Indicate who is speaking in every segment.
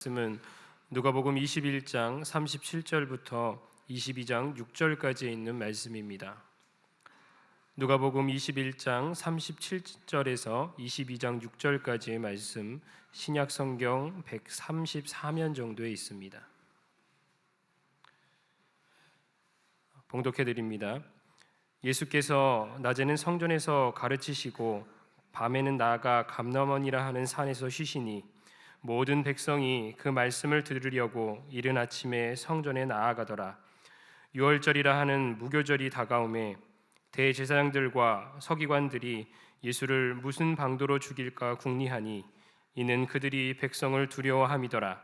Speaker 1: 말씀은 누가복음 21장 37절부터 22장 6절까지에 있는 말씀입니다. 누가복음 21장 37절에서 22장 6절까지의 말씀, 신약 성경 134면 정도에 있습니다. 봉독해 드립니다. 예수께서 낮에는 성전에서 가르치시고 밤에는 나아가 감람원이라 하는 산에서 쉬시니 모든 백성이 그 말씀을 들으려고 이른 아침에 성전에 나아가더라. 유월절이라 하는 무교절이 다가오매 대제사장들과 서기관들이 예수를 무슨 방도로 죽일까 궁리하니 이는 그들이 백성을 두려워함이더라.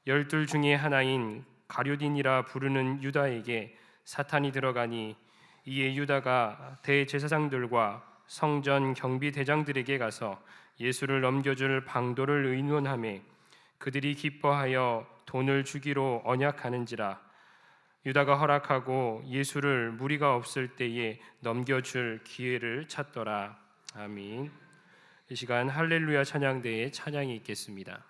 Speaker 1: 12 중에 하나인 가룟인이라 부르는 유다에게 사탄이 들어가니 이에 유다가 대제사장들과 성전 경비대장들에게 가서 예수를 넘겨줄 방도를 의논하매 그들이 기뻐하여 돈을 주기로 언약하는지라. 유다가 허락하고 예수를 무리가 없을 때에 넘겨줄 기회를 찾더라. 아멘. 이 시간 할렐루야 찬양대에 찬양이 있겠습니다.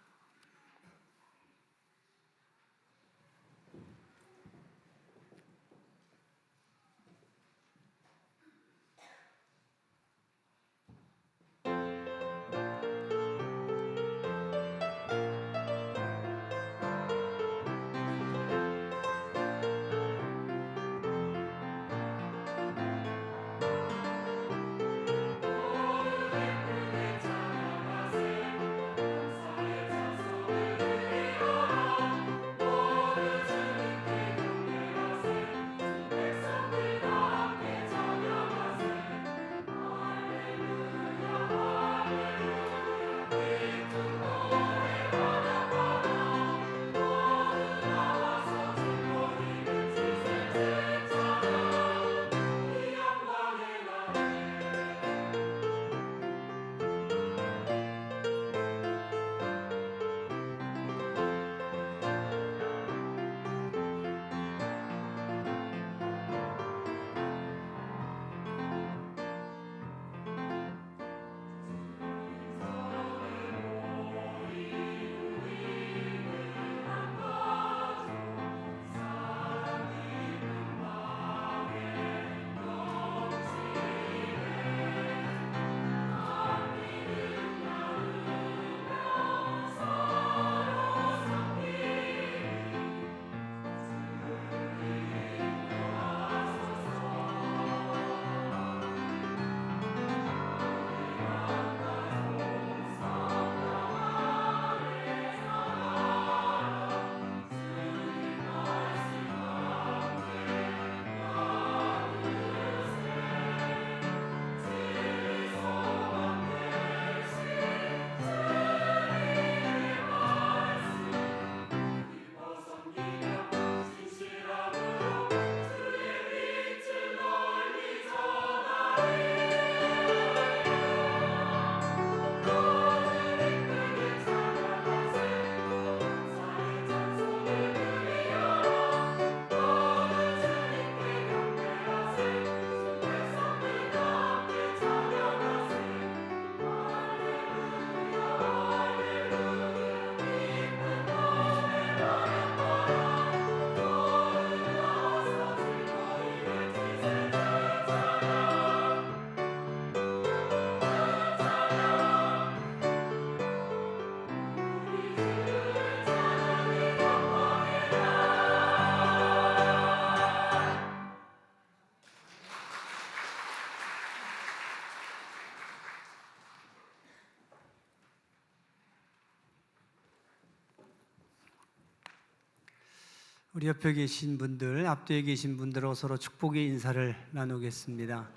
Speaker 2: 우리 옆에 계신 분들, 앞뒤에 계신 분들하고 서로 축복의 인사를 나누겠습니다.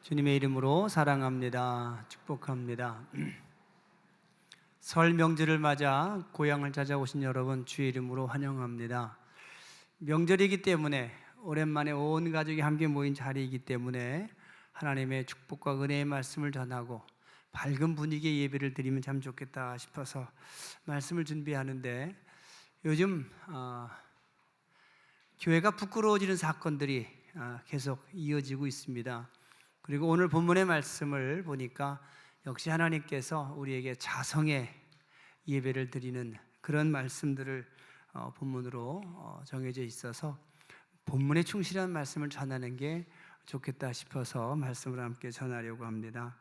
Speaker 2: 주님의 이름으로 사랑합니다. 축복합니다. 설 명절을 맞아 고향을 찾아오신 여러분 주의 이름으로 환영합니다. 명절이기 때문에 오랜만에 온 가족이 함께 모인 자리이기 때문에 하나님의 축복과 은혜의 말씀을 전하고 밝은 분위기의 예배를 드리면 참 좋겠다 싶어서 말씀을 준비하는데 요즘 교회가 부끄러워지는 사건들이 계속 이어지고 있습니다. 그리고 오늘 본문의 말씀을 보니까 역시 하나님께서 우리에게 자성의 예배를 드리는 그런 말씀들을 본문으로 정해져 있어서 본문에 충실한 말씀을 전하는 게 좋겠다 싶어서 말씀을 함께 전하려고 합니다.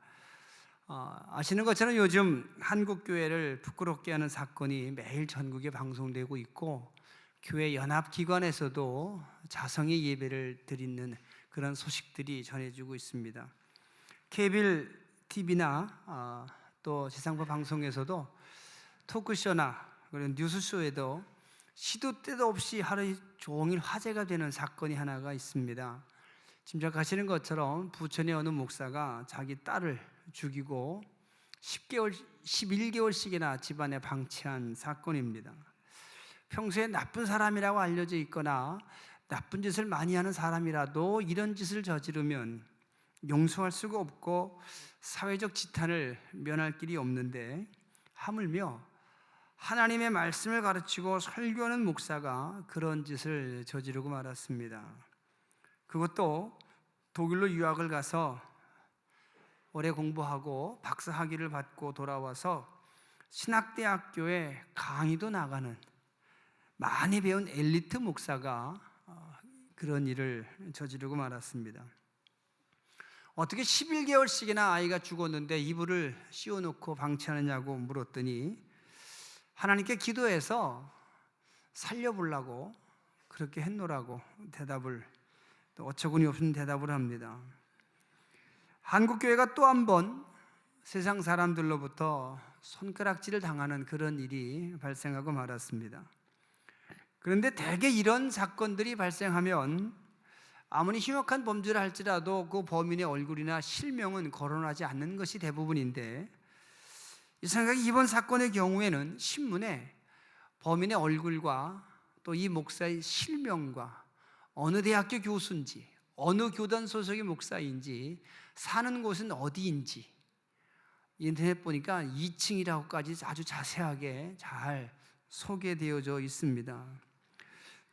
Speaker 2: 아시는 것처럼 요즘 한국 교회를 부끄럽게 하는 사건이 매일 전국에 방송되고 있고, 교회 연합기관에서도 자성의 예배를 드리는 그런 소식들이 전해지고 있습니다. 케이블 TV나 또 지상파 방송에서도 토크쇼나 그런 뉴스쇼에도 시도 때도 없이 하루 종일 화제가 되는 사건이 하나가 있습니다. 짐작하시는 것처럼 부천의 어느 목사가 자기 딸을 죽이고 11개월씩이나 집안에 방치한 사건입니다. 평소에 나쁜 사람이라고 알려져 있거나 나쁜 짓을 많이 하는 사람이라도 이런 짓을 저지르면 용서할 수가 없고 사회적 지탄을 면할 길이 없는데, 하물며 하나님의 말씀을 가르치고 설교하는 목사가 그런 짓을 저지르고 말았습니다. 그것도 독일로 유학을 가서 오래 공부하고 박사 학위를 받고 돌아와서 신학대학교에 강의도 나가는 많이 배운 엘리트 목사가 그런 일을 저지르고 말았습니다. 어떻게 11개월씩이나 아이가 죽었는데 이불을 씌워놓고 방치하느냐고 물었더니 하나님께 기도해서 살려보려고 그렇게 했노라고 대답을, 또 어처구니 없는 대답을 합니다. 한국교회가 또 한 번 세상 사람들로부터 손가락질을 당하는 그런 일이 발생하고 말았습니다. 그런데 대개 이런 사건들이 발생하면 아무리 흉악한 범죄를 할지라도 그 범인의 얼굴이나 실명은 거론하지 않는 것이 대부분인데, 이상하게 이번 사건의 경우에는 신문에 범인의 얼굴과 또 이 목사의 실명과 어느 대학교 교수인지, 어느 교단 소속의 목사인지, 사는 곳은 어디인지, 인터넷 보니까 2층이라고까지 아주 자세하게 잘 소개되어져 있습니다.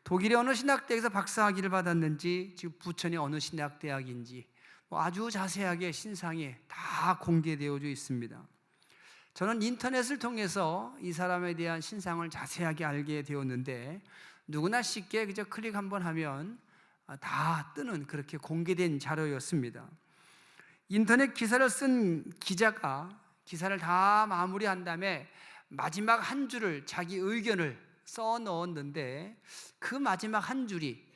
Speaker 2: 독일의 어느 신학대학에서 박사학위를 받았는지, 지금 부천의 어느 신학대학인지 아주 자세하게 신상에 다 공개되어져 있습니다. 저는 인터넷을 통해서 이 사람에 대한 신상을 자세하게 알게 되었는데, 누구나 쉽게 그저 클릭 한번 하면 다 뜨는 그렇게 공개된 자료였습니다. 인터넷 기사를 쓴 기자가 기사를 다 마무리한 다음에 마지막 한 줄을 자기 의견을 써 넣었는데, 그 마지막 한 줄이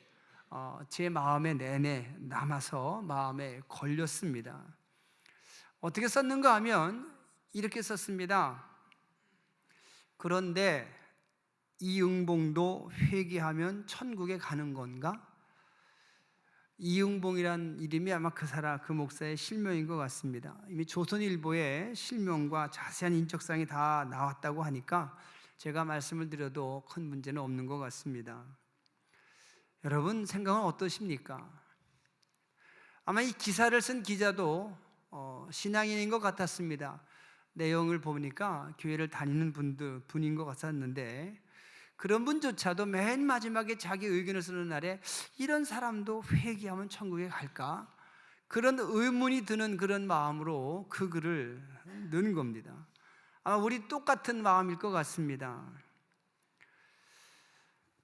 Speaker 2: 제 마음에 내내 남아서 마음에 걸렸습니다. 어떻게 썼는가 하면 이렇게 썼습니다. 그런데 이응봉도 회개하면 천국에 가는 건가? 이응봉이란 이름이 아마 그 목사의 실명인 것 같습니다. 이미 조선일보에 실명과 자세한 인적사항이 다 나왔다고 하니까 제가 말씀을 드려도 큰 문제는 없는 것 같습니다. 여러분 생각은 어떠십니까? 아마 이 기사를 쓴 기자도 신앙인인 것 같았습니다. 내용을 보니까 교회를 다니는 분인 것 같았는데, 그런 분조차도 맨 마지막에 자기 의견을 쓰는 날에 이런 사람도 회개하면 천국에 갈까? 그런 의문이 드는 그런 마음으로 그 글을 넣은 겁니다. 아마 우리 똑같은 마음일 것 같습니다.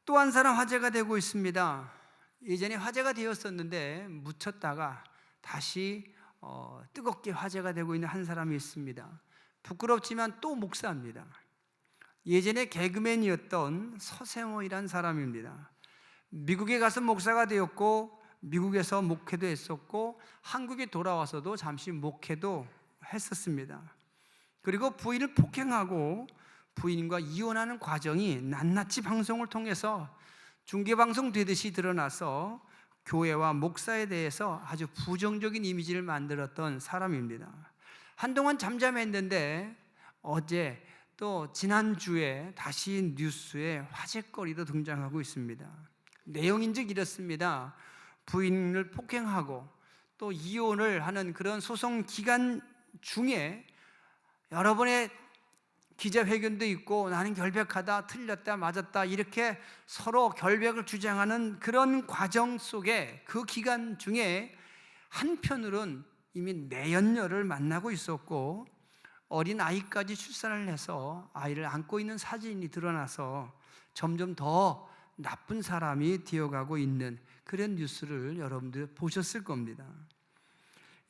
Speaker 2: 또 한 사람 화제가 되고 있습니다. 예전에 화제가 되었었는데 묻혔다가 다시 뜨겁게 화제가 되고 있는 한 사람이 있습니다. 부끄럽지만 또 목사입니다. 예전에 개그맨이었던 서생호이란 사람입니다. 미국에 가서 목사가 되었고 미국에서 목회도 했었고 한국에 돌아와서도 잠시 목회도 했었습니다. 그리고 부인을 폭행하고 부인과 이혼하는 과정이 낱낱이 방송을 통해서 중계방송 되듯이 드러나서 교회와 목사에 대해서 아주 부정적인 이미지를 만들었던 사람입니다. 한동안 잠잠했는데 어제 또 지난주에 다시 뉴스에 화제거리로 등장하고 있습니다. 내용인즉 이렇습니다. 부인을 폭행하고 또 이혼을 하는 그런 소송 기간 중에 여러 번의 기자회견도 있고 나는 결백하다, 틀렸다, 맞았다 이렇게 서로 결백을 주장하는 그런 과정 속에 그 기간 중에 한편으로는 이미 내연녀를 만나고 있었고 어린 아이까지 출산을 해서 아이를 안고 있는 사진이 드러나서 점점 더 나쁜 사람이 되어가고 있는 그런 뉴스를 여러분들 보셨을 겁니다.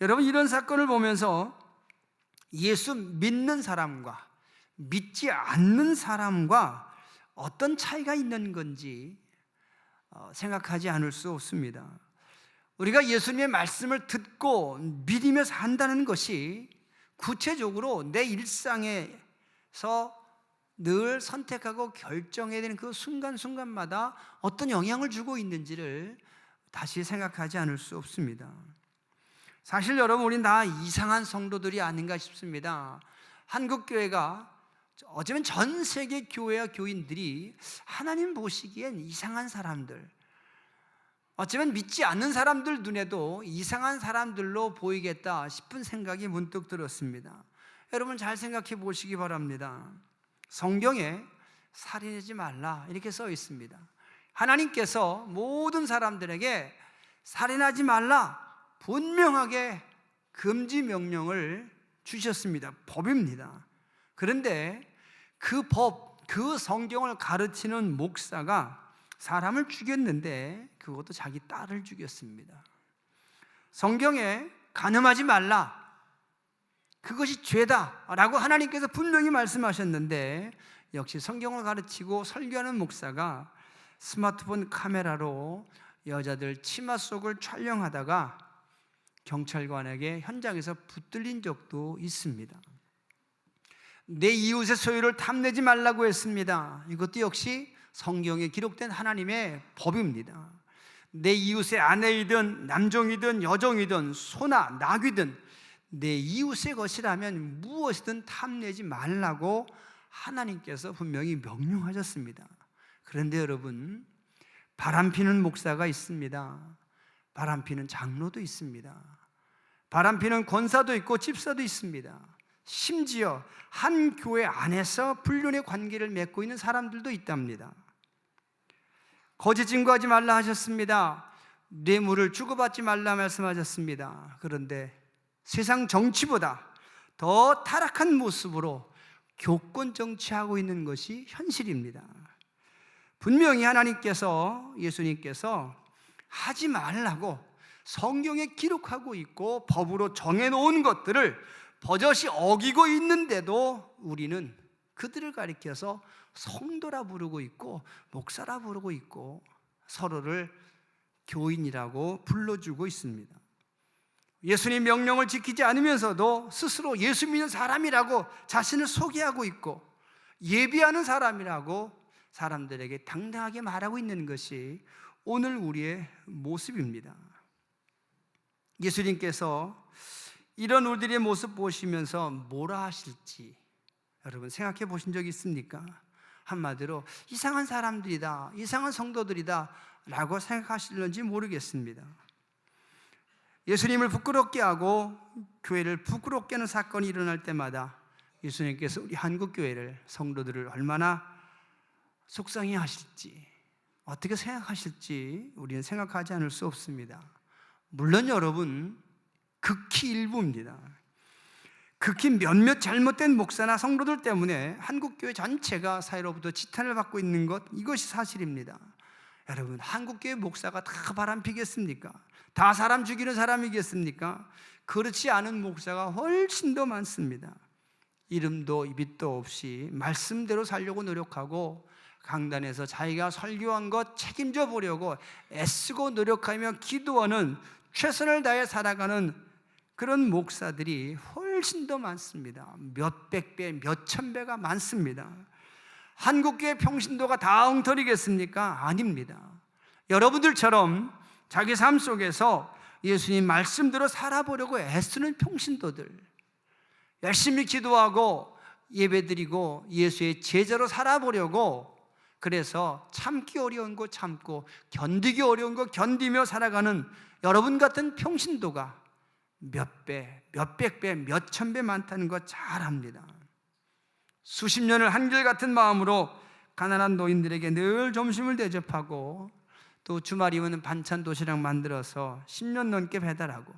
Speaker 2: 여러분, 이런 사건을 보면서 예수 믿는 사람과 믿지 않는 사람과 어떤 차이가 있는 건지 생각하지 않을 수 없습니다. 우리가 예수님의 말씀을 듣고 믿으며 산다는 것이 구체적으로 내 일상에서 늘 선택하고 결정해야 되는 그 순간순간마다 어떤 영향을 주고 있는지를 다시 생각하지 않을 수 없습니다. 사실 여러분, 우린 다 이상한 성도들이 아닌가 싶습니다. 한국교회가 어쩌면 전 세계 교회와 교인들이 하나님 보시기엔 이상한 사람들, 어쩌면 믿지 않는 사람들 눈에도 이상한 사람들로 보이겠다 싶은 생각이 문득 들었습니다. 여러분, 잘 생각해 보시기 바랍니다. 성경에 살인하지 말라 이렇게 써 있습니다. 하나님께서 모든 사람들에게 살인하지 말라 분명하게 금지 명령을 주셨습니다. 법입니다. 그런데 그 법, 그 성경을 가르치는 목사가 사람을 죽였는데 그것도 자기 딸을 죽였습니다. 성경에 간음하지 말라, 그것이 죄다라고 하나님께서 분명히 말씀하셨는데 역시 성경을 가르치고 설교하는 목사가 스마트폰 카메라로 여자들 치마 속을 촬영하다가 경찰관에게 현장에서 붙들린 적도 있습니다. 내 이웃의 소유를 탐내지 말라고 했습니다. 이것도 역시 성경에 기록된 하나님의 법입니다. 내 이웃의 아내이든 남종이든 여종이든 소나 낙이든 내 이웃의 것이라면 무엇이든 탐내지 말라고 하나님께서 분명히 명령하셨습니다. 그런데 여러분, 바람피는 목사가 있습니다. 바람피는 장로도 있습니다. 바람피는 권사도 있고 집사도 있습니다. 심지어 한 교회 안에서 불륜의 관계를 맺고 있는 사람들도 있답니다. 거짓 증거하지 말라 하셨습니다. 뇌물을 주고받지 말라 말씀하셨습니다. 그런데 세상 정치보다 더 타락한 모습으로 교권 정치하고 있는 것이 현실입니다. 분명히 하나님께서, 예수님께서 하지 말라고 성경에 기록하고 있고 법으로 정해놓은 것들을 버젓이 어기고 있는데도 우리는 그들을 가리켜서 성도라 부르고 있고 목사라 부르고 있고 서로를 교인이라고 불러주고 있습니다. 예수님 명령을 지키지 않으면서도 스스로 예수 믿는 사람이라고 자신을 소개하고 있고 예비하는 사람이라고 사람들에게 당당하게 말하고 있는 것이 오늘 우리의 모습입니다. 예수님께서 이런 우리들의 모습 보시면서 뭐라 하실지 여러분 생각해 보신 적 있습니까? 한마디로 이상한 사람들이다, 이상한 성도들이다 라고 생각하실는지 모르겠습니다. 예수님을 부끄럽게 하고 교회를 부끄럽게 하는 사건이 일어날 때마다 예수님께서 우리 한국교회를, 성도들을 얼마나 속상해 하실지, 어떻게 생각하실지 우리는 생각하지 않을 수 없습니다. 물론 여러분, 극히 일부입니다. 극히 몇몇 잘못된 목사나 성도들 때문에 한국교회 전체가 사회로부터 지탄을 받고 있는 것, 이것이 사실입니다. 여러분, 한국교회 목사가 다 바람피겠습니까? 다 사람 죽이는 사람이겠습니까? 그렇지 않은 목사가 훨씬 더 많습니다. 이름도 빛도 없이 말씀대로 살려고 노력하고 강단에서 자기가 설교한 것 책임져 보려고 애쓰고 노력하며 기도하는, 최선을 다해 살아가는 그런 목사들이 훨씬 더 많습니다. 몇백 배, 몇천 배가 많습니다. 한국교회 평신도가 다 엉터리겠습니까? 아닙니다. 여러분들처럼 자기 삶 속에서 예수님 말씀대로 살아보려고 애쓰는 평신도들, 열심히 기도하고 예배드리고 예수의 제자로 살아보려고, 그래서 참기 어려운 거 참고 견디기 어려운 거 견디며 살아가는 여러분 같은 평신도가 몇 배, 몇백 배, 몇천 배 많다는 거 잘 압니다. 수십 년을 한결같은 마음으로 가난한 노인들에게 늘 점심을 대접하고 또 주말이면 반찬 도시락 만들어서 10년 넘게 배달하고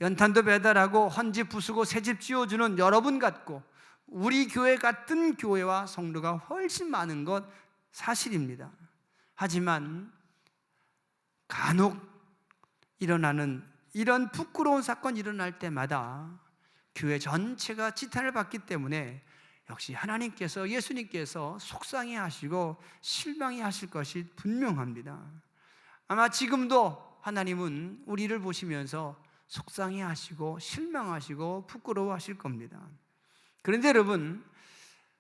Speaker 2: 연탄도 배달하고 헌집 부수고 새집 지어주는 여러분 같고 우리 교회 같은 교회와 성도가 훨씬 많은 것 사실입니다. 하지만 간혹 일어나는 이런 부끄러운 사건이 일어날 때마다 교회 전체가 지탄을 받기 때문에 역시 하나님께서, 예수님께서 속상해 하시고 실망해 하실 것이 분명합니다. 아마 지금도 하나님은 우리를 보시면서 속상해 하시고 실망하시고 부끄러워 하실 겁니다. 그런데 여러분,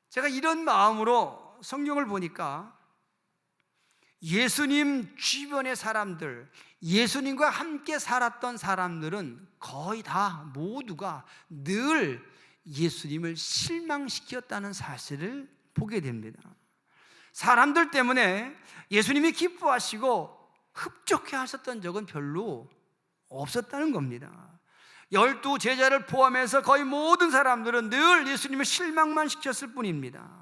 Speaker 2: 제가 이런 마음으로 성경을 보니까 예수님 주변의 사람들, 예수님과 함께 살았던 사람들은 거의 다 모두가 늘 예수님을 실망시켰다는 사실을 보게 됩니다. 사람들 때문에 예수님이 기뻐하시고 흡족해 하셨던 적은 별로 없었다는 겁니다. 12 제자를 포함해서 거의 모든 사람들은 늘 예수님을 실망만 시켰을 뿐입니다.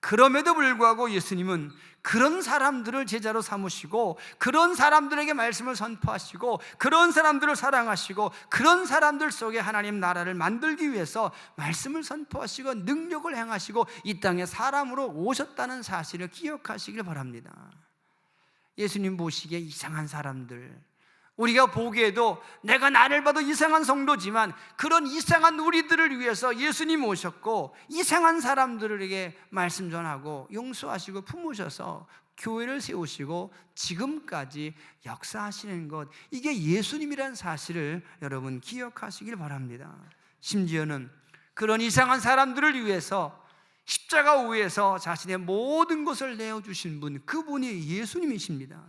Speaker 2: 그럼에도 불구하고 예수님은 그런 사람들을 제자로 삼으시고 그런 사람들에게 말씀을 선포하시고 그런 사람들을 사랑하시고 그런 사람들 속에 하나님 나라를 만들기 위해서 말씀을 선포하시고 능력을 행하시고 이 땅에 사람으로 오셨다는 사실을 기억하시길 바랍니다. 예수님 보시기에 이상한 사람들, 우리가 보기에도 내가 나를 봐도 이상한 성도지만 그런 이상한 우리들을 위해서 예수님 오셨고 이상한 사람들에게 말씀 전하고 용서하시고 품으셔서 교회를 세우시고 지금까지 역사하시는 것, 이게 예수님이라는 사실을 여러분 기억하시길 바랍니다. 심지어는 그런 이상한 사람들을 위해서 십자가 위에서 자신의 모든 것을 내어주신 분, 그분이 예수님이십니다.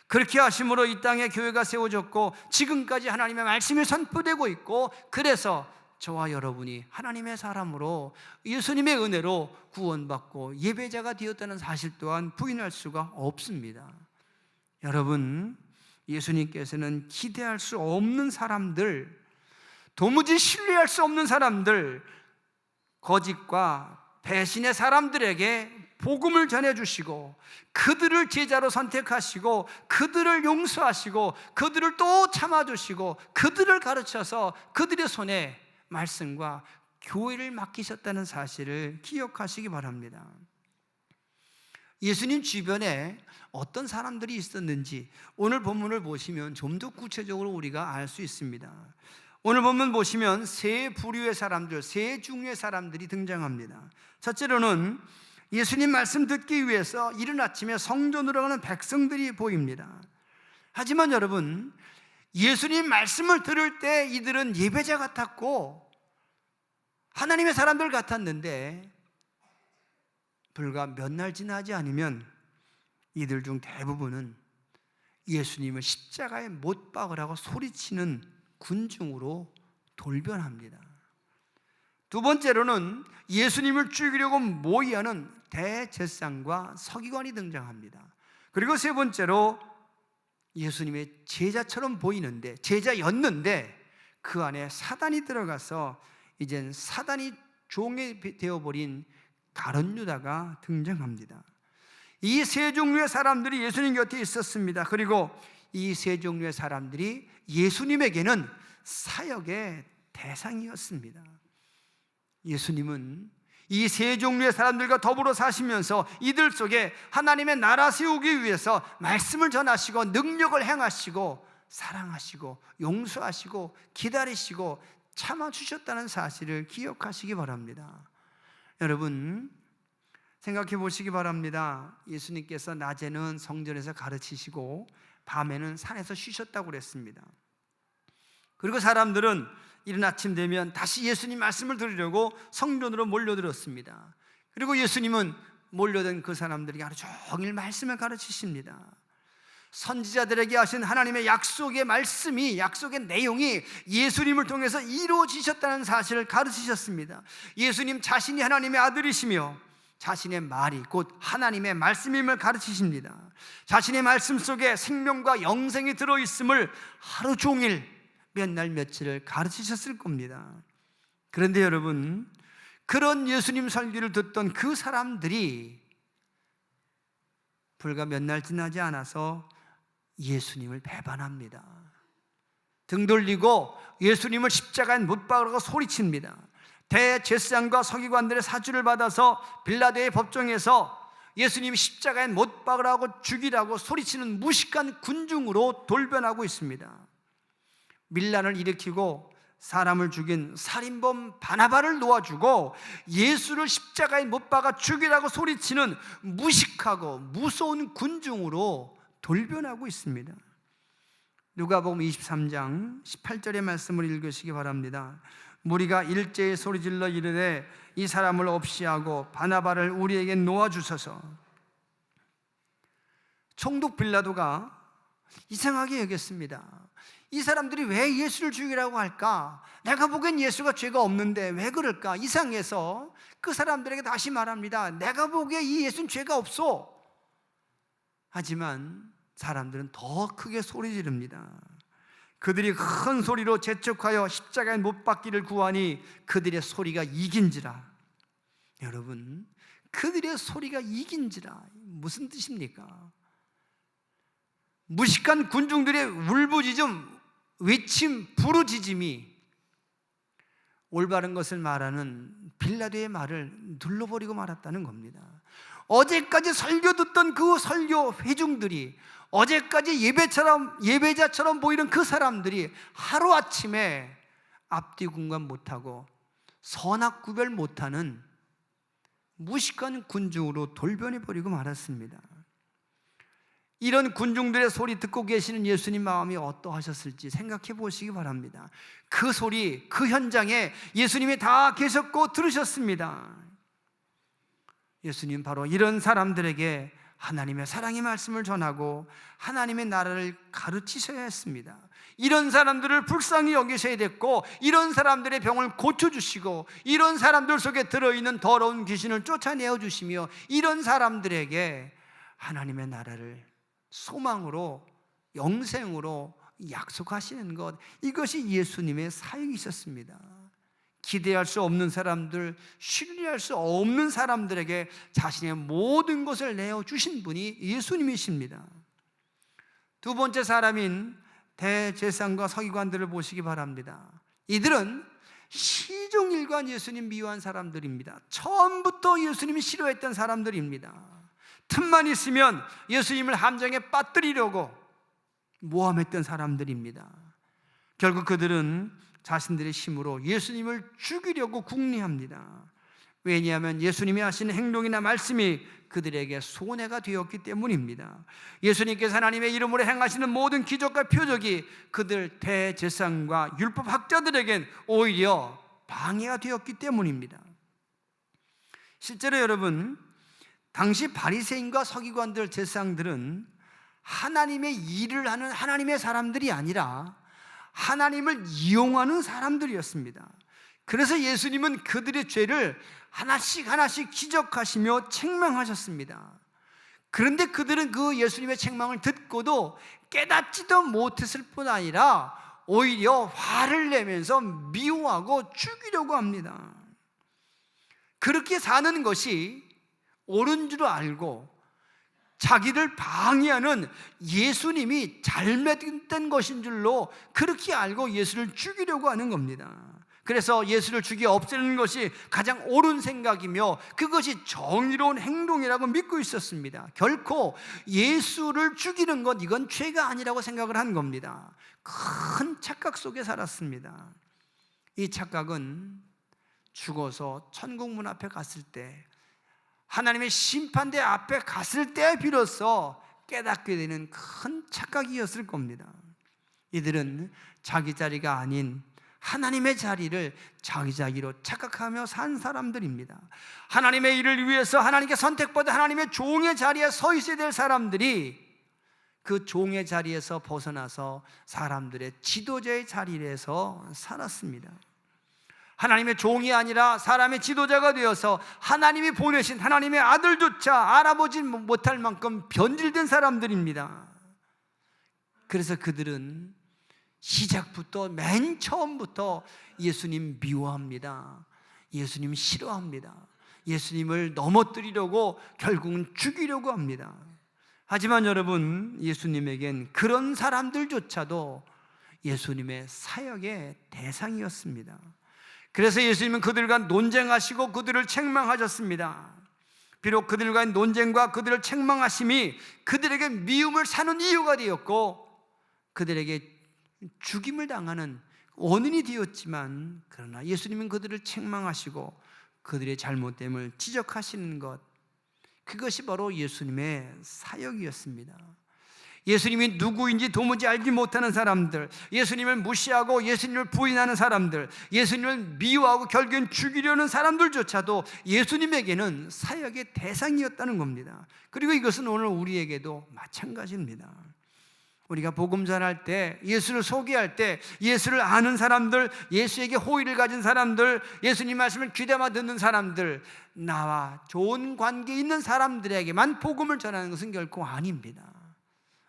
Speaker 2: 그렇게 하심으로 이 땅에 교회가 세워졌고 지금까지 하나님의 말씀이 선포되고 있고, 그래서 저와 여러분이 하나님의 사람으로 예수님의 은혜로 구원받고 예배자가 되었다는 사실 또한 부인할 수가 없습니다. 여러분, 예수님께서는 기대할 수 없는 사람들, 도무지 신뢰할 수 없는 사람들, 거짓과 배신의 사람들에게 복음을 전해주시고 그들을 제자로 선택하시고 그들을 용서하시고 그들을 또 참아주시고 그들을 가르쳐서 그들의 손에 말씀과 교회를 맡기셨다는 사실을 기억하시기 바랍니다. 예수님 주변에 어떤 사람들이 있었는지 오늘 본문을 보시면 좀 더 구체적으로 우리가 알 수 있습니다. 오늘 본문 보시면 세 부류의 사람들, 세 종류의 사람들이 등장합니다. 첫째로는 예수님 말씀 듣기 위해서 이른 아침에 성전으로 가는 백성들이 보입니다. 하지만 여러분, 예수님 말씀을 들을 때 이들은 예배자 같았고 하나님의 사람들 같았는데 불과 몇 날 지나지 않으면 이들 중 대부분은 예수님을 십자가에 못 박으라고 소리치는 군중으로 돌변합니다. 두 번째로는 예수님을 죽이려고 모의하는 대제사장과 서기관이 등장합니다. 그리고 세 번째로 예수님의 제자처럼 보이는데, 제자였는데 그 안에 사단이 들어가서 이젠 사단이 종이 되어버린 가룟 유다가 등장합니다. 이 세 종류의 사람들이 예수님 곁에 있었습니다. 그리고 이 세 종류의 사람들이 예수님에게는 사역의 대상이었습니다. 예수님은 이 세 종류의 사람들과 더불어 사시면서 이들 속에 하나님의 나라 세우기 위해서 말씀을 전하시고 능력을 행하시고 사랑하시고 용서하시고 기다리시고 참아주셨다는 사실을 기억하시기 바랍니다. 여러분, 생각해 보시기 바랍니다. 예수님께서 낮에는 성전에서 가르치시고 밤에는 산에서 쉬셨다고 그랬습니다. 그리고 사람들은 이른 아침 되면 다시 예수님 말씀을 들으려고 성전으로 몰려들었습니다. 그리고 예수님은 몰려든 그 사람들에게 하루 종일 말씀을 가르치십니다. 선지자들에게 하신 하나님의 약속의 말씀이, 약속의 내용이 예수님을 통해서 이루어지셨다는 사실을 가르치셨습니다. 예수님 자신이 하나님의 아들이시며 자신의 말이 곧 하나님의 말씀임을 가르치십니다. 자신의 말씀 속에 생명과 영생이 들어있음을 하루 종일 몇 날 며칠을 가르치셨을 겁니다. 그런데 여러분, 그런 예수님 설교를 듣던 그 사람들이 불과 몇 날 지나지 않아서 예수님을 배반합니다. 등 돌리고 예수님을 십자가에 못 박으라고 소리칩니다. 대제사장과 서기관들의 사주를 받아서 빌라도의 법정에서 예수님 십자가에 못 박으라고 죽이라고 소리치는 무식한 군중으로 돌변하고 있습니다. 밀란을 일으키고 사람을 죽인 살인범 바나바를 놓아주고 예수를 십자가에 못 박아 죽이라고 소리치는 무식하고 무서운 군중으로 돌변하고 있습니다. 누가복음 23장 18절의 말씀을 읽으시기 바랍니다. 무리가 일제히 소리질러 이르되 이 사람을 없이 하고 바나바를 우리에게 놓아주소서. 총독 빌라도가 이상하게 여겼습니다. 이 사람들이 왜 예수를 죽이라고 할까? 내가 보기엔 예수가 죄가 없는데 왜 그럴까? 이상해서 그 사람들에게 다시 말합니다. 내가 보기에 이 예수는 죄가 없어. 하지만 사람들은 더 크게 소리 지릅니다. 그들이 큰 소리로 재촉하여 십자가에 못 박기를 구하니 그들의 소리가 이긴지라. 여러분, 그들의 소리가 이긴지라 무슨 뜻입니까? 무식한 군중들의 울부짖음, 외침, 부르짖음이 올바른 것을 말하는 빌라도의 말을 눌러버리고 말았다는 겁니다. 어제까지 설교 듣던 그 설교 회중들이, 어제까지 예배자처럼 보이는 그 사람들이 하루아침에 앞뒤 분간 못하고 선악 구별 못하는 무식한 군중으로 돌변해버리고 말았습니다. 이런 군중들의 소리 듣고 계시는 예수님 마음이 어떠하셨을지 생각해 보시기 바랍니다. 그 소리, 그 현장에 예수님이 다 계셨고 들으셨습니다. 예수님 바로 이런 사람들에게 하나님의 사랑의 말씀을 전하고 하나님의 나라를 가르치셔야 했습니다. 이런 사람들을 불쌍히 여기셔야 됐고, 이런 사람들의 병을 고쳐주시고, 이런 사람들 속에 들어있는 더러운 귀신을 쫓아내어 주시며, 이런 사람들에게 하나님의 나라를 소망으로, 영생으로 약속하시는 것, 이것이 예수님의 사역이셨습니다. 기대할 수 없는 사람들, 신뢰할 수 없는 사람들에게 자신의 모든 것을 내어주신 분이 예수님이십니다. 두 번째 사람인 대제사장과 서기관들을 보시기 바랍니다. 이들은 시종일관 예수님 미워한 사람들입니다. 처음부터 예수님이 싫어했던 사람들입니다. 틈만 있으면 예수님을 함정에 빠뜨리려고 모함했던 사람들입니다. 결국 그들은 자신들의 힘으로 예수님을 죽이려고 궁리합니다. 왜냐하면 예수님이 하시는 행동이나 말씀이 그들에게 손해가 되었기 때문입니다. 예수님께서 하나님의 이름으로 행하시는 모든 기적과 표적이 그들 대제사장과 율법학자들에겐 오히려 방해가 되었기 때문입니다. 실제로 여러분, 당시 바리새인과 서기관들, 제사장들은 하나님의 일을 하는 하나님의 사람들이 아니라 하나님을 이용하는 사람들이었습니다. 그래서 예수님은 그들의 죄를 하나씩 기적하시며 책망하셨습니다. 그런데 그들은 그 예수님의 책망을 듣고도 깨닫지도 못했을 뿐 아니라 오히려 화를 내면서 미워하고 죽이려고 합니다. 그렇게 사는 것이 옳은 줄 알고 자기를 방해하는 예수님이 잘못된 것인 줄로 그렇게 알고 예수를 죽이려고 하는 겁니다. 그래서 예수를 죽여 없애는 것이 가장 옳은 생각이며 그것이 정의로운 행동이라고 믿고 있었습니다. 결코 예수를 죽이는 것, 이건 죄가 아니라고 생각을 한 겁니다. 큰 착각 속에 살았습니다. 이 착각은 죽어서 천국 문 앞에 갔을 때, 하나님의 심판대 앞에 갔을 때 비로소 깨닫게 되는 큰 착각이었을 겁니다. 이들은 자기 자리가 아닌 하나님의 자리를 자기 자리로 착각하며 산 사람들입니다. 하나님의 일을 위해서 하나님께 선택받아 하나님의 종의 자리에 서 있어야 될 사람들이 그 종의 자리에서 벗어나서 사람들의 지도자의 자리에서 살았습니다. 하나님의 종이 아니라 사람의 지도자가 되어서 하나님이 보내신 하나님의 아들조차 알아보지 못할 만큼 변질된 사람들입니다. 그래서 그들은 시작부터, 맨 처음부터 예수님 미워합니다. 예수님 싫어합니다. 예수님을 넘어뜨리려고 결국은 죽이려고 합니다. 하지만 여러분, 예수님에겐 그런 사람들조차도 예수님의 사역의 대상이었습니다. 그래서 예수님은 그들과 논쟁하시고 그들을 책망하셨습니다. 비록 그들과의 논쟁과 그들을 책망하심이 그들에게 미움을 사는 이유가 되었고 그들에게 죽임을 당하는 원인이 되었지만, 그러나 예수님은 그들을 책망하시고 그들의 잘못됨을 지적하시는 것, 그것이 바로 예수님의 사역이었습니다. 예수님이 누구인지 도무지 알지 못하는 사람들, 예수님을 무시하고 예수님을 부인하는 사람들, 예수님을 미워하고 결국엔 죽이려는 사람들조차도 예수님에게는 사역의 대상이었다는 겁니다. 그리고 이것은 오늘 우리에게도 마찬가지입니다. 우리가 복음 전할 때, 예수를 소개할 때, 예수를 아는 사람들, 예수에게 호의를 가진 사람들, 예수님 말씀을 귀담아 듣는 사람들, 나와 좋은 관계 있는 사람들에게만 복음을 전하는 것은 결코 아닙니다.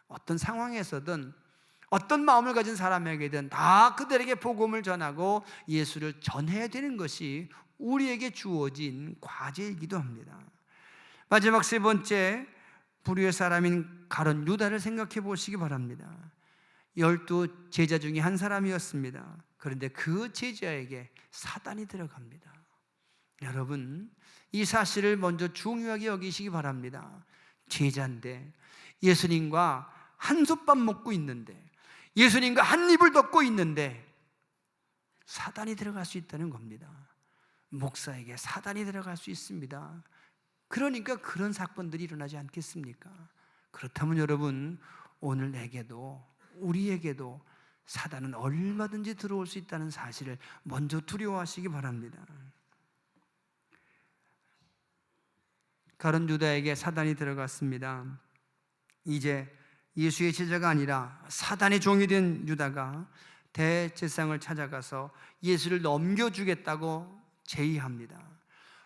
Speaker 2: 어떤 상황에서든 어떤 마음을 가진 사람에게든 다 그들에게 복음을 전하고 예수를 전해야 되는 것이 우리에게 주어진 과제이기도 합니다. 마지막 세 번째, 불의의 사람인 가룟 유다를 생각해 보시기 바랍니다. 12 제자 중에 한 사람이었습니다. 그런데 그 제자에게 사단이 들어갑니다. 여러분, 이 사실을 먼저 중요하게 여기시기 바랍니다. 제자인데, 예수님과 한솥밥 먹고 있는데, 예수님과 한 입을 덮고 있는데 사단이 들어갈 수 있다는 겁니다. 목사에게 사단이 들어갈 수 있습니다. 그러니까 그런 사건들이 일어나지 않겠습니까? 그렇다면 여러분, 오늘 내게도 우리에게도 사단은 얼마든지 들어올 수 있다는 사실을 먼저 두려워하시기 바랍니다. 가룟 유다에게 사단이 들어갔습니다. 이제 예수의 제자가 아니라 사단의 종이 된 유다가 대제사장을 찾아가서 예수를 넘겨주겠다고 제의합니다.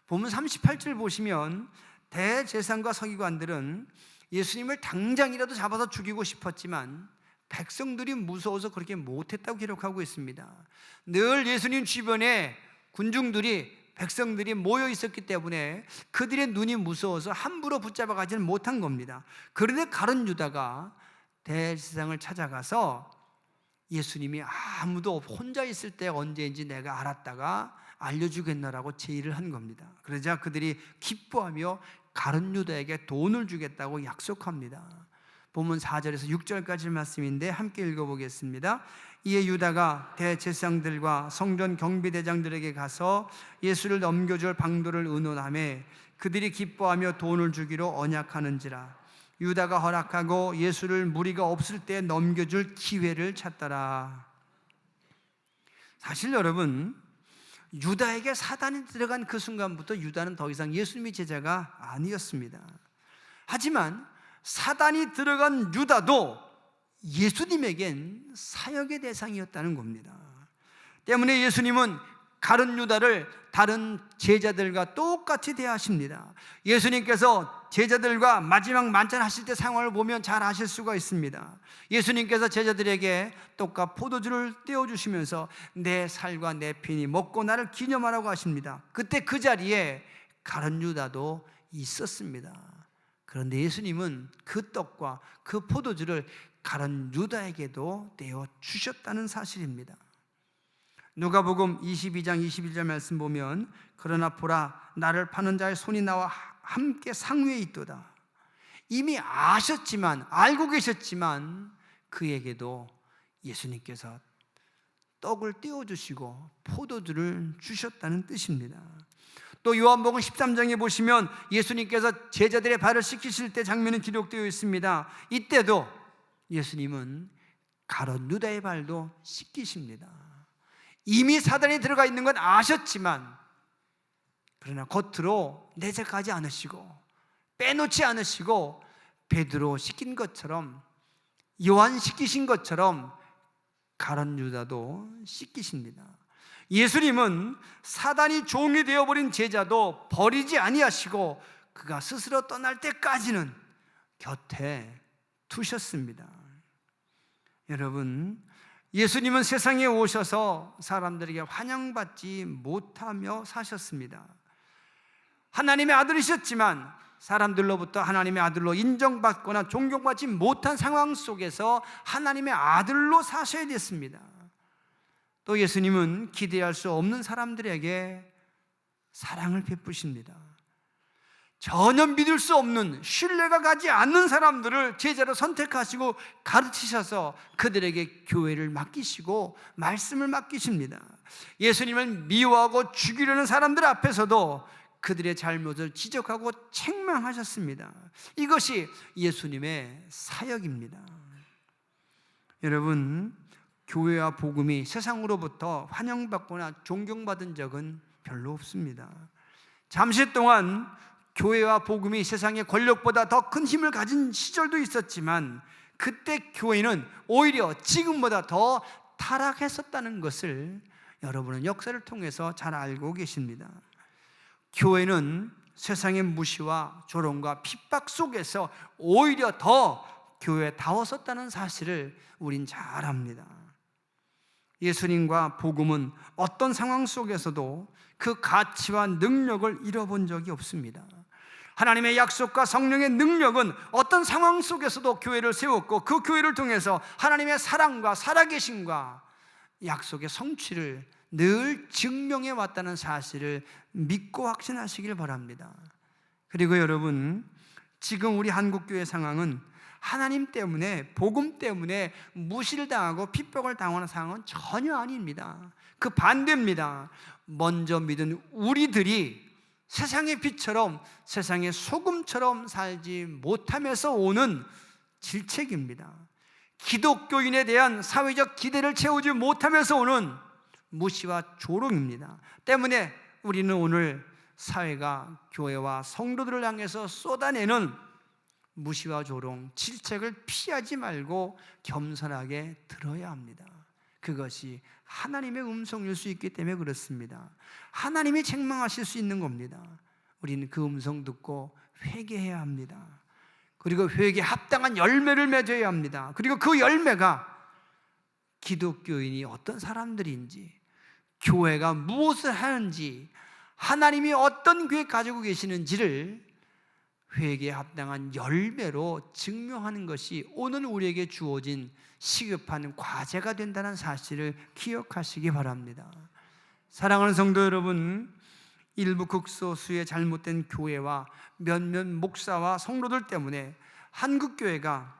Speaker 2: 본문 38절 보시면 대제사장과 서기관들은 예수님을 당장이라도 잡아서 죽이고 싶었지만 백성들이 무서워서 그렇게 못했다고 기록하고 있습니다. 늘 예수님 주변에 군중들이, 백성들이 모여 있었기 때문에 그들의 눈이 무서워서 함부로 붙잡아 가지는 못한 겁니다. 그런데 가룟 유다가 대제사장을 찾아가서 예수님이 아무도 혼자 있을 때 언제인지 내가 알았다가 알려주겠노라고 제의를 한 겁니다. 그러자 그들이 기뻐하며 가룟 유다에게 돈을 주겠다고 약속합니다. 본문 4절에서 6절까지 말씀인데 함께 읽어보겠습니다. 이에 유다가 대제사장들과 성전 경비대장들에게 가서 예수를 넘겨줄 방도를 의논하며 그들이 기뻐하며 돈을 주기로 언약하는지라. 유다가 허락하고 예수를 무리가 없을 때 넘겨줄 기회를 찾더라. 사실 여러분, 유다에게 사단이 들어간 그 순간부터 유다는 더 이상 예수님의 제자가 아니었습니다. 하지만 사단이 들어간 유다도 예수님에겐 사역의 대상이었다는 겁니다. 때문에 예수님은 가룟 유다를 다른 제자들과 똑같이 대하십니다. 예수님께서 제자들과 마지막 만찬하실 때 상황을 보면 잘 아실 수가 있습니다. 예수님께서 제자들에게 떡과 포도주를 떼어주시면서 내 살과 내 피니 먹고 나를 기념하라고 하십니다. 그때 그 자리에 가룟 유다도 있었습니다. 그런데 예수님은 그 떡과 그 포도주를 가룟 유다에게도 떼어주셨다는 사실입니다. 누가복음 22장 21절 말씀 보면 그러나 보라 나를 파는 자의 손이 나와 함께 상위에 있도다. 이미 아셨지만, 알고 계셨지만 그에게도 예수님께서 떡을 떼어주시고 포도주를 주셨다는 뜻입니다. 또 요한복음 13장에 보시면 예수님께서 제자들의 발을 씻기실 때 장면이 기록되어 있습니다. 이때도 예수님은 가룟 유다의 발도 씻기십니다. 이미 사단이 들어가 있는 건 아셨지만, 그러나 겉으로 내색하지 않으시고 빼놓지 않으시고 베드로 시킨 것처럼, 요한 시키신 것처럼 가룟 유다도 씻기십니다. 예수님은 사단이 종이 되어버린 제자도 버리지 아니하시고 그가 스스로 떠날 때까지는 곁에 두셨습니다. 여러분, 예수님은 세상에 오셔서 사람들에게 환영받지 못하며 사셨습니다. 하나님의 아들이셨지만 사람들로부터 하나님의 아들로 인정받거나 존경받지 못한 상황 속에서 하나님의 아들로 사셔야 됐습니다. 또 예수님은 기대할 수 없는 사람들에게 사랑을 베푸십니다. 전혀 믿을 수 없는, 신뢰가 가지 않는 사람들을 제자로 선택하시고 가르치셔서 그들에게 교회를 맡기시고 말씀을 맡기십니다. 예수님은 미워하고 죽이려는 사람들 앞에서도 그들의 잘못을 지적하고 책망하셨습니다. 이것이 예수님의 사역입니다. 여러분, 교회와 복음이 세상으로부터 환영받거나 존경받은 적은 별로 없습니다. 잠시 동안 교회와 복음이 세상의 권력보다 더 큰 힘을 가진 시절도 있었지만 그때 교회는 오히려 지금보다 더 타락했었다는 것을 여러분은 역사를 통해서 잘 알고 계십니다. 교회는 세상의 무시와 조롱과 핍박 속에서 오히려 더 교회다웠었다는 사실을 우린 잘 압니다. 예수님과 복음은 어떤 상황 속에서도 그 가치와 능력을 잃어본 적이 없습니다. 하나님의 약속과 성령의 능력은 어떤 상황 속에서도 교회를 세웠고 그 교회를 통해서 하나님의 사랑과 살아계심과 약속의 성취를 늘 증명해 왔다는 사실을 믿고 확신하시길 바랍니다. 그리고 여러분, 지금 우리 한국교회 상황은 하나님 때문에, 복음 때문에 무시를 당하고 핍박을 당하는 상황은 전혀 아닙니다. 그 반대입니다. 먼저 믿은 우리들이 세상의 빛처럼, 세상의 소금처럼 살지 못하면서 오는 질책입니다. 기독교인에 대한 사회적 기대를 채우지 못하면서 오는 무시와 조롱입니다. 때문에 우리는 오늘 사회가 교회와 성도들을 향해서 쏟아내는 무시와 조롱, 질책을 피하지 말고 겸손하게 들어야 합니다. 그것이 하나님의 음성일 수 있기 때문에 그렇습니다. 하나님이 책망하실 수 있는 겁니다. 우리는 그 음성 듣고 회개해야 합니다. 그리고 회개에 합당한 열매를 맺어야 합니다. 그리고 그 열매가 기독교인이 어떤 사람들인지, 교회가 무엇을 하는지, 하나님이 어떤 계획 가지고 계시는지를 회개에 합당한 열매로 증명하는 것이 오늘 우리에게 주어진 시급한 과제가 된다는 사실을 기억하시기 바랍니다. 사랑하는 성도 여러분, 일부 극소수의 잘못된 교회와 몇몇 목사와 성도들 때문에 한국교회가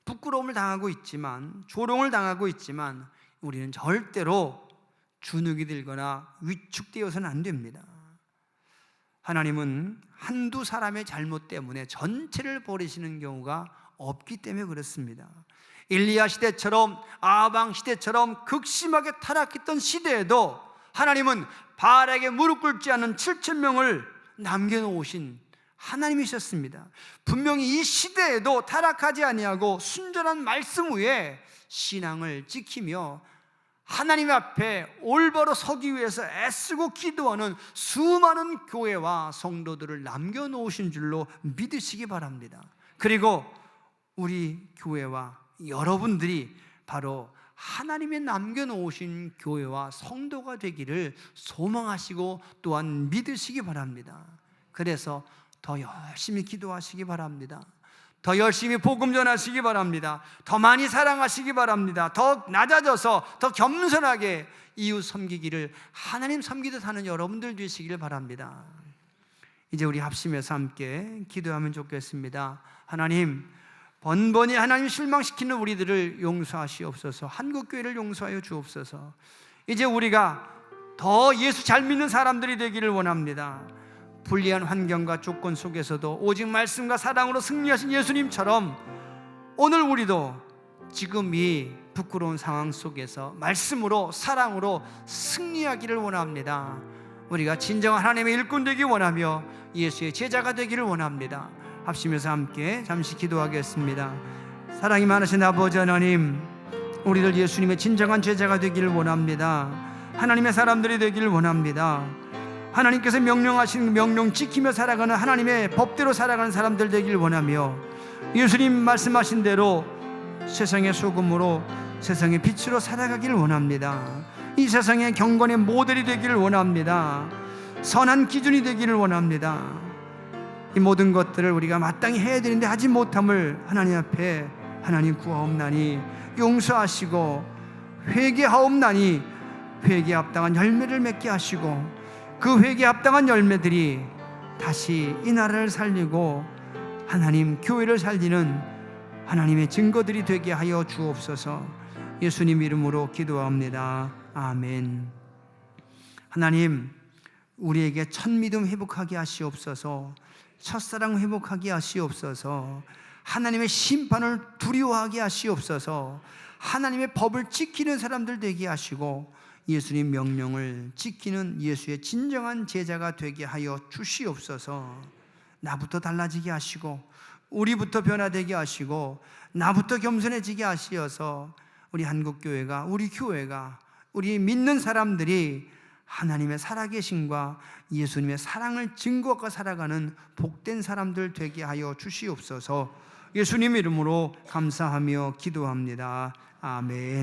Speaker 2: 부끄러움을 당하고 있지만, 조롱을 당하고 있지만 우리는 절대로 주눅이 들거나 위축되어서는 안 됩니다. 하나님은 한두 사람의 잘못 때문에 전체를 버리시는 경우가 없기 때문에 그렇습니다. 엘리야 시대처럼, 아방 시대처럼 극심하게 타락했던 시대에도 하나님은 바알에게 무릎 꿇지 않은 7,000명을 남겨놓으신 하나님이셨습니다. 분명히 이 시대에도 타락하지 아니하고 순전한 말씀 위에 신앙을 지키며 하나님 앞에 올바로 서기 위해서 애쓰고 기도하는 수많은 교회와 성도들을 남겨놓으신 줄로 믿으시기 바랍니다. 그리고 우리 교회와 여러분들이 바로 하나님의 남겨놓으신 교회와 성도가 되기를 소망하시고 또한 믿으시기 바랍니다. 그래서 더 열심히 기도하시기 바랍니다. 더 열심히 복음 전하시기 바랍니다. 더 많이 사랑하시기 바랍니다. 더 낮아져서 더 겸손하게 이웃 섬기기를 하나님 섬기듯 하는 여러분들 되시기를 바랍니다. 이제 우리 합심해서 함께 기도하면 좋겠습니다. 하나님, 번번이 하나님 실망시키는 우리들을 용서하시옵소서. 한국교회를 용서하여 주옵소서. 이제 우리가 더 예수 잘 믿는 사람들이 되기를 원합니다. 불리한 환경과 조건 속에서도 오직 말씀과 사랑으로 승리하신 예수님처럼 오늘 우리도 지금 이 부끄러운 상황 속에서 말씀으로, 사랑으로 승리하기를 원합니다. 우리가 진정한 하나님의 일꾼 되기 원하며 예수의 제자가 되기를 원합니다. 합심해서 함께 잠시 기도하겠습니다. 사랑이 많으신 아버지 하나님, 우리들 예수님의 진정한 제자가 되기를 원합니다. 하나님의 사람들이 되기를 원합니다. 하나님께서 명령하신 명령 지키며 살아가는 하나님의 법대로 살아가는 사람들 되기를 원하며 예수님 말씀하신 대로 세상의 소금으로, 세상의 빛으로 살아가기를 원합니다. 이 세상의 경건의 모델이 되기를 원합니다. 선한 기준이 되기를 원합니다. 이 모든 것들을 우리가 마땅히 해야 되는데 하지 못함을 하나님 앞에 하나님 구하옵나니 용서하시고 회개하옵나니 회개에 합당한 열매를 맺게 하시고 그 회개에 합당한 열매들이 다시 이 나라를 살리고 하나님 교회를 살리는 하나님의 증거들이 되게 하여 주옵소서. 예수님 이름으로 기도합니다. 아멘. 하나님, 우리에게 첫 믿음 회복하게 하시옵소서. 첫사랑 회복하게 하시옵소서. 하나님의 심판을 두려워하게 하시옵소서. 하나님의 법을 지키는 사람들 되게 하시고 예수님 명령을 지키는 예수의 진정한 제자가 되게 하여 주시옵소서. 나부터 달라지게 하시고 우리부터 변화되게 하시고 나부터 겸손해지게 하시어서 우리 한국교회가, 우리 교회가, 우리 믿는 사람들이 하나님의 살아계심과 예수님의 사랑을 증거하고 살아가는 복된 사람들 되게 하여 주시옵소서. 예수님 이름으로 감사하며 기도합니다. 아멘.